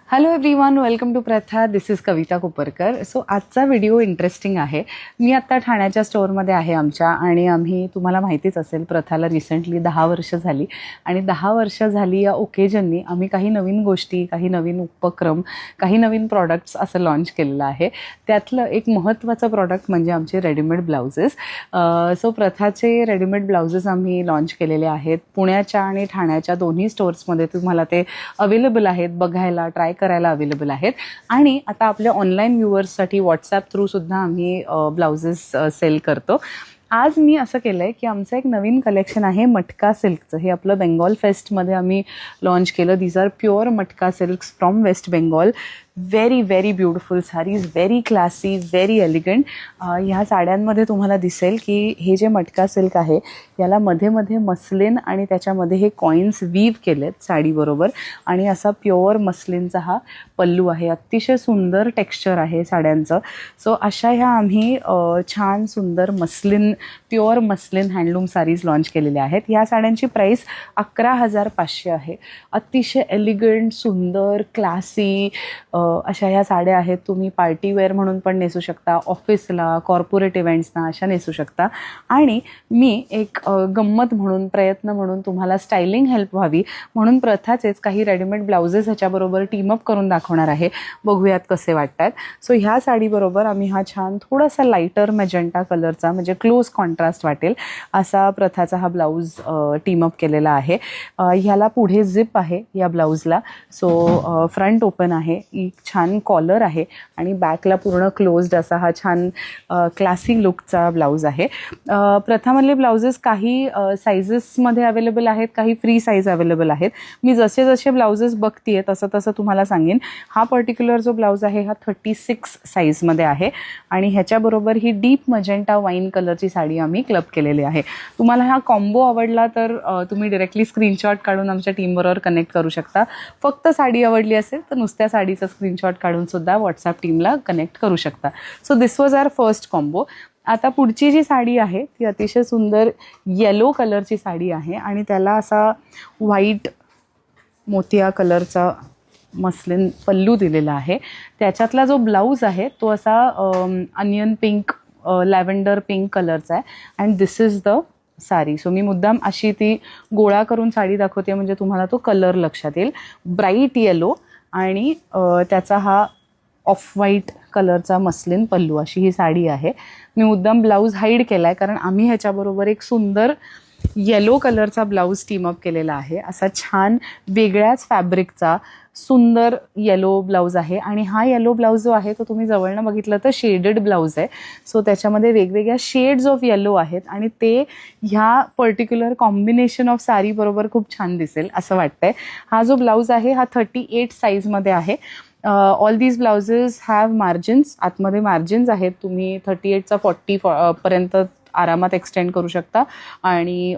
Hello everyone, welcome to प्रथा. दिस is Kavita Koparkar. So आजचा video interesting आहे. मी आत्ता ठाण्याच्या स्टोअरमध्ये आहे आमच्या, आणि आम्ही तुम्हाला माहितीच असेल प्रथाला रिसेंटली 10 वर्ष झाली, आणि 10 वर्ष झाली या ओकेजननी आम्ही काही नवीन गोष्टी, काही नवीन उपक्रम, काही नवीन प्रॉडक्ट्स असं लॉन्च केलेलं आहे. त्यातलं एक महत्त्वाचं प्रॉडक्ट म्हणजे आमचे रेडीमेड ब्लाउजेस. सो प्रथाचे रेडीमेड ब्लाउजेस आम्ही लॉन्च केलेले आहेत. पुण्याच्या आणि ठाण्याच्या दोन्ही स्टोअर्समध्ये तुम्हाला ते अवेलेबल आहेत, बघायला ट्राय करायला अवेलेबल आहेत. आणि आता आपल्या ऑनलाईन व्ह्युअर्ससाठी व्हॉट्सॲप थ्रूसुद्धा आम्ही ब्लाउजेस सेल करतो. आज मी असं केलं आहे की आमचं एक नवीन कलेक्शन आहे मटका सिल्कचं. हे आपलं बेंगॉल फेस्टमध्ये आम्ही लॉन्च केलं. These are pure matka silks from West Bengal. Very very beautiful saris, very classy, very elegant. ह्या साड्यांमध्ये तुम्हाला दिसेल की हे जे मटका सिल्क आहे याला मध्ये मध्ये मस्लिन आणि त्याच्यामध्ये हे कॉईन्स वीव केलेत साडीबरोबर, आणि असा प्युअर मस्लिनचा हा पल्लू आहे. अतिशय सुंदर टेक्स्चर आहे साड्यांचं. सो अशा ह्या आम्ही छान सुंदर muslin, pure muslin handloom sarees launch केलेल्या आहेत. ह्या साड्यांची प्राईस 11,500 आहे. अतिशय एलिगंट, सुंदर, क्लासी अशा ह्या साड्या आहेत. तुम्ही पार्टीवेअर म्हणून पण नेसू शकता, ऑफिसला, कॉर्पोरेट इव्हेंट्सना अशा नेसू शकता. आणि मी एक गंमत म्हणून, प्रयत्न म्हणून, तुम्हाला स्टायलिंग हेल्प व्हावी म्हणून प्रथाचेच काही रेडीमेड ब्लाउजेस ह्याच्याबरोबर टीमअप करून दाखवणार आहे. बघूयात कसे वाटतात. सो ह्या साडीबरोबर आम्ही हा छान थोडासा लाईटर मॅजेंटा कलरचा, म्हणजे क्लोज कॉन्ट्रास्ट वाटेल असा प्रथाचा हा ब्लाऊज टीमअप केलेला आहे. ह्याला पुढे झिप आहे या ब्लाऊजला. सो फ्रंट ओपन आहे, छान कॉलर आहे, आणि बॅकला पूर्ण क्लोज्ड असा हा छान क्लासी लुकचा ब्लाऊज आहे. प्रथामधले ब्लाउजेस काही सायझेसमध्ये अवेलेबल आहेत, काही फ्री साईज अवेलेबल आहेत. मी जसे जसे ब्लाउजेस बघतीये तसं तसं तुम्हाला सांगेन. हा पर्टिक्युलर जो ब्लाऊज आहे हा 36 साईजमध्ये आहे, आणि ह्याच्याबरोबर ही डीप मजेंटा वाईन कलरची साडी आम्ही क्लब केलेली आहे. तुम्हाला हा कॉम्बो आवडला तर तुम्ही डिरेक्टली स्क्रीनशॉट काढून आमच्या टीमबरोबर कनेक्ट करू शकता. फक्त साडी आवडली असेल तर नुसत्या साडीचा स्क्रीनशॉट काढून सुद्धा व्हॉट्सॲप टीमला कनेक्ट करू शकता. So this was our first combo. आता पुढची जी साडी आहे ती अतिशय सुंदर येलो कलरची साडी आहे, आणि त्याला असा व्हाईट मोतिया कलरचा मस्लिन पल्लू दिलेला आहे. त्याच्यातला जो ब्लाऊज आहे तो असा अनियन पिंक, लॅव्हेंडर पिंक कलरचा आहे. And this is the sari. So मी मुद्दाम अशी ती गोळा करून साडी दाखवते म्हणजे तुम्हाला तो कलर लक्षात येईल. ब्राईट येलो आणि त्याचा हा ऑफ व्हाईट कलरचा मस्लिन पल्लू, अशी ही साडी आहे. मी मुद्दाम ब्लाऊज हाईड केला आहे कारण आम्ही ह्याच्याबरोबर एक सुंदर येलो कलरचा ब्लाऊज टीमअप केलेला आहे. असा छान वेगळ्याच फॅब्रिकचा सुंदर येलो ब्लाऊज आहे, आणि हा येलो ब्लाऊज जो आहे तो तुम्ही जवळनं बघितलं तर शेडेड ब्लाऊज आहे. सो त्याच्यामध्ये वेगवेगळ्या शेड्स ऑफ येलो आहेत, आणि ते ह्या पर्टिक्युलर कॉम्बिनेशन ऑफ साडीबरोबर खूप छान दिसेल असं वाटतंय. हा जो ब्लाऊज आहे हा 38 साईजमध्ये आहे. All these blouses have margins. आतमध्ये मार्जिन्स आहेत. तुम्ही 38चा 40 पर्यंत आरामात एक्सटेंड करू शकता, आणि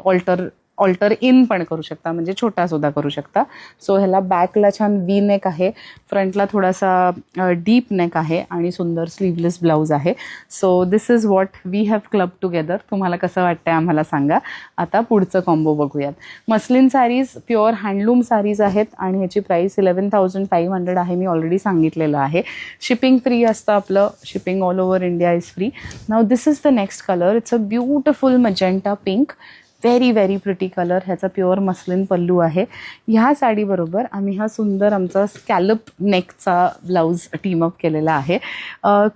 ऑल्टर इन पण करू शकता, म्हणजे छोटा सुद्धा करू शकता. सो ह्याला बॅकला छान वी नेक आहे, फ्रंटला थोडासा डीप नेक आहे, आणि सुंदर स्लीवलेस ब्लाऊज आहे. So this is what we have club together. तुम्हाला कसं वाटतंय आम्हाला सांगा. आता पुढचं कॉम्बो बघूयात. Muslin saris pure handloom saris आहेत, आणि ह्याची प्राईस 11,500 आहे. मी ऑलरेडी सांगितलेलं आहे. शिपिंग फ्री असतं आपलं. Shipping all over India is free. Now this is the next colour. It's a beautiful magenta pink. Very very pretty colour. ह्याचा प्युअर मस्लिन पल्लू आहे. ह्या साडीबरोबर आम्ही हा सुंदर आमचा स्कॅलप नेकचा ब्लाऊज टीमअप केलेला आहे.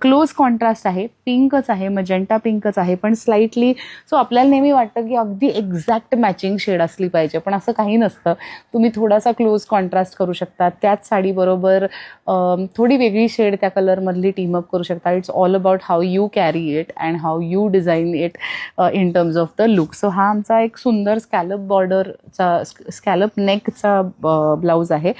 क्लोज कॉन्ट्रास्ट आहे, पिंकच आहे, मजेंटा पिंकच आहे, पण स्लाइटली. सो आपल्याला नेहमी वाटतं की अगदी एक्झॅक्ट मॅचिंग शेड असली पाहिजे, पण असं काही नसतं. तुम्ही थोडासा क्लोज कॉन्ट्रास्ट करू शकता. त्याच साडीबरोबर थोडी वेगळी शेड त्या कलरमधली टीमअप करू शकता. It's all about how you carry it and how you design it in terms of the look. So हा आमचा एक सुंदर स्कॅलप बॉर्डरचा, स्कॅलप नेकचा ब्लाऊज आहे.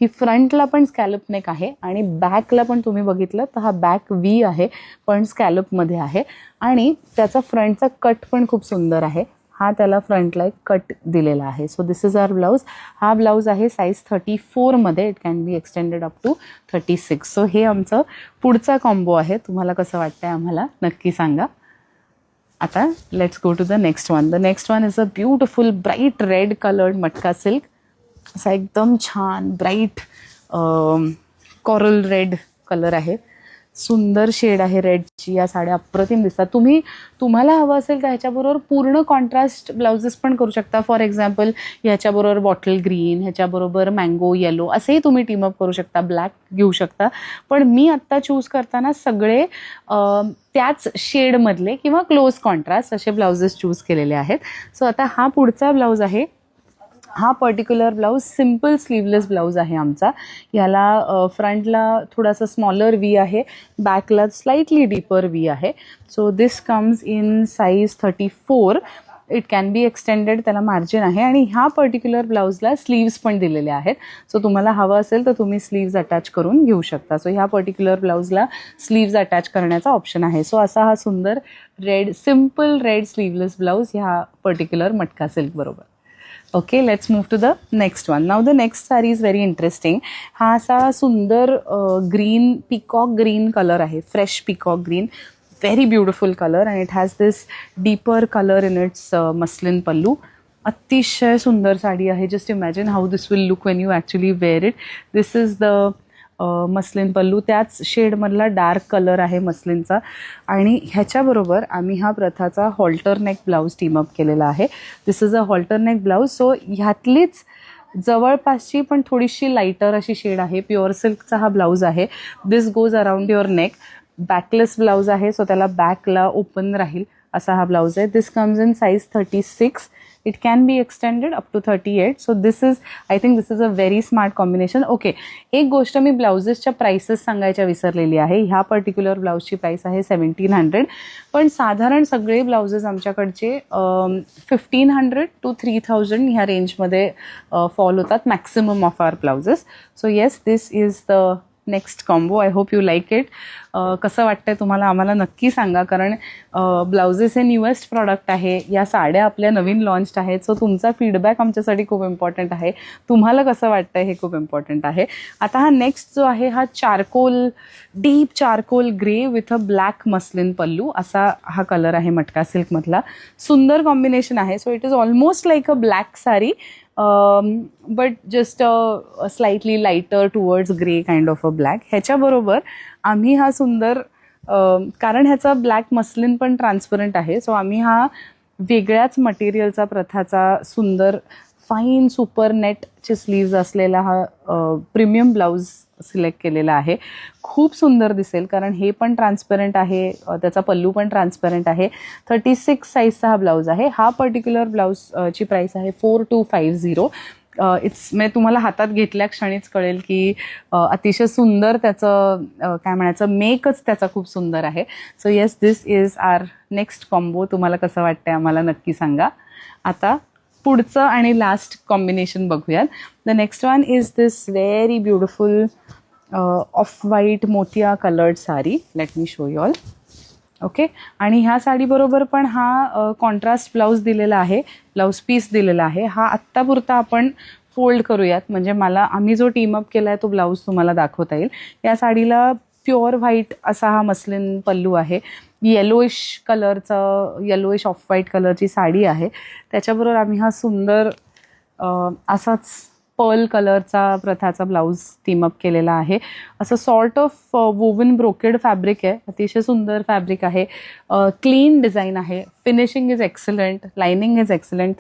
ही फ्रंटला पण स्कॅलप नेक आहे, आणि बॅकला पण तुम्ही बघितलं तर हा बॅक वी आहे, पण स्कॅलपमध्ये आहे, आणि त्याचा फ्रंटचा कट पण खूप सुंदर आहे. हा त्याला फ्रंटला एक कट दिलेला आहे. So this is our blouse. हा ब्लाऊज आहे साईज 34मध्ये. It can be extended up to 36. So हे आमचं पुढचा कॉम्बो आहे. तुम्हाला कसं वाटतंय आम्हाला नक्की सांगा. आता let's go to the next one. The next one is a beautiful bright red coloured matka silk. असा एकदम छान ब्राईट कॉरल रेड कलर आहे, सुंदर शेड आहे रेडची. या साड्या अप्रतिम दिसतात. तुम्हाला हवं असेल तर ह्याच्याबरोबर पूर्ण कॉन्ट्रास्ट ब्लाउजेस पण करू शकता. फॉर एक्झाम्पल ह्याच्याबरोबर बॉटल ग्रीन, ह्याच्याबरोबर मँगो येलो असेही तुम्ही टीमअप करू शकता, ब्लॅक घेऊ शकता. पण मी आत्ता चूज करताना सगळे त्याच शेडमधले किंवा क्लोज कॉन्ट्रास्ट असे ब्लाउजेस चूज केलेले आहेत. सो आता हा पुढचा ब्लाऊज आहे. हा particular blouse simple sleeveless blouse आहे आमचा. याला फ्रंटला थोडासा स्मॉलर वी आहे, बॅकला स्लाइटली डीपर वी आहे. So this comes in size 34. It can be extended, त्याला मार्जिन आहे. आणि ह्या पर्टिक्युलर ब्लाऊजला स्लीव्स पण दिलेले आहेत. सो तुम्हाला हवं असेल तर तुम्ही स्लीव्ज अटॅच करून घेऊ शकता. सो ह्या पर्टिक्युलर ब्लाऊजला स्लीव्ज अटॅच करण्याचा ऑप्शन आहे. सो असा हा सुंदर सिम्पल रेड स्लीवलेस ब्लाऊज ह्या पर्टिक्युलर मटका सिल्क बरोबर. Okay, let's move to the next one. Now the next sari is very interesting. हा असा सुंदर ग्रीन, पिकॉक ग्रीन कलर आहे, fresh peacock green. Very beautiful colour and it has this deeper colour in its muslin pallu. अतिशय सुंदर साडी आहे. Just imagine how this will look when you actually wear it. This is the muslin pallu. त्याच शेडमधला dark colour आहे मस्लिनचा. आणि ह्याच्याबरोबर आम्ही हा प्रथाचा हॉल्टर नेक ब्लाऊज टीमअप केलेला आहे. This is a halter neck blouse. So ह्यातलीच जवळपासची पण थोडीशी लाईटर अशी शेड आहे. प्युअर सिल्कचा हा ब्लाऊज आहे. This goes around your neck. Backless blouse आहे, सो त्याला बॅकला ओपन राहील असा हा ब्लाऊज आहे. This comes in size 36. It can be extended up to 38. So this is, I think this is a very smart combination. Okay, एक गोष्ट मी ब्लाउजेसच्या prices सांगायच्या विसरलेली आहे. ह्या पर्टिक्युलर ब्लाऊजची प्राईस आहे 1700. पण साधारण सगळे ब्लाउजेस आमच्याकडचे 1500 to 3000 ह्या रेंजमध्ये फॉल होतात, maximum of our blouses. So yes, this is the next combo. I hope you like it. कसं वाटतंय तुम्हाला आम्हाला नक्की सांगा, कारण ब्लाउजेस हे न्यूएस्ट प्रॉडक्ट आहे. या साड्या आपल्या नवीन लॉन्च्ड आहेत. सो तुमचा फीडबॅक आमच्यासाठी खूप इम्पॉर्टंट आहे. तुम्हाला कसं वाटतंय हे खूप इम्पॉर्टंट आहे. आता हा नेक्स्ट जो आहे हा charcoal, deep charcoal grey with a black muslin pallu असा हा कलर आहे मटका सिल्कमधला. सुंदर कॉम्बिनेशन आहे. So it is almost like a black sari, but just slightly lighter towards grey kind of a black. ह्याच्याबरोबर आम्ही हा सुंदर, कारण ह्याचा ब्लॅक मस्लिन पण ट्रान्सपरंट आहे, सो आम्ही हा वेगळ्याच मटेरियलचा प्रथाचा सुंदर फाईन सुपर नेटचे स्लीव्ज असलेला हा प्रीमियम ब्लाऊज सिलेक्ट केलेला आहे. खूप सुंदर दिसेल कारण हे पण ट्रान्सपरंट आहे, त्याचा पल्लू पण ट्रान्सपरंट आहे. 36 साईजचा हा ब्लाऊज आहे. हा पर्टिक्युलर ब्लाऊजची प्राईस आहे 4250. म्हणजे तुम्हाला हातात घेतल्या क्षणीच कळेल की अतिशय सुंदर त्याचं काय म्हणायचं, मेकच त्याचा खूप सुंदर आहे. So yes, this is our next combo. तुम्हाला कसं वाटतंय आम्हाला नक्की सांगा. आता पुढचं आणि लास्ट कॉम्बिनेशन बघूयात. The next one is this very beautiful off white मोतिया coloured sari. Let me show you all. Okay, आणि ह्या साडीबरोबर पण हा कॉन्ट्रास्ट ब्लाऊज दिलेला आहे, ब्लाऊज पीस दिलेला आहे. हा आत्तापुरता आपण फोल्ड करूयात, म्हणजे आम्ही जो टीमअप केला आहे तो ब्लाऊज तुम्हाला दाखवता येईल. या साडीला प्युअर व्हाईट असा हा मस्लिन पल्लू आहे. येलोइश कलरचं, येलोइश ऑफ व्हाईट कलरची साडी आहे. त्याच्याबरोबर आम्ही हा सुंदर असाच पर्ल कलरचा प्रथाचा ब्लाऊज टीमअप केलेला आहे. असं sort of woven brocade fabric आहे. अतिशय सुंदर फॅब्रिक आहे. क्लीन डिझाईन आहे. Finishing is excellent. Lining is excellent.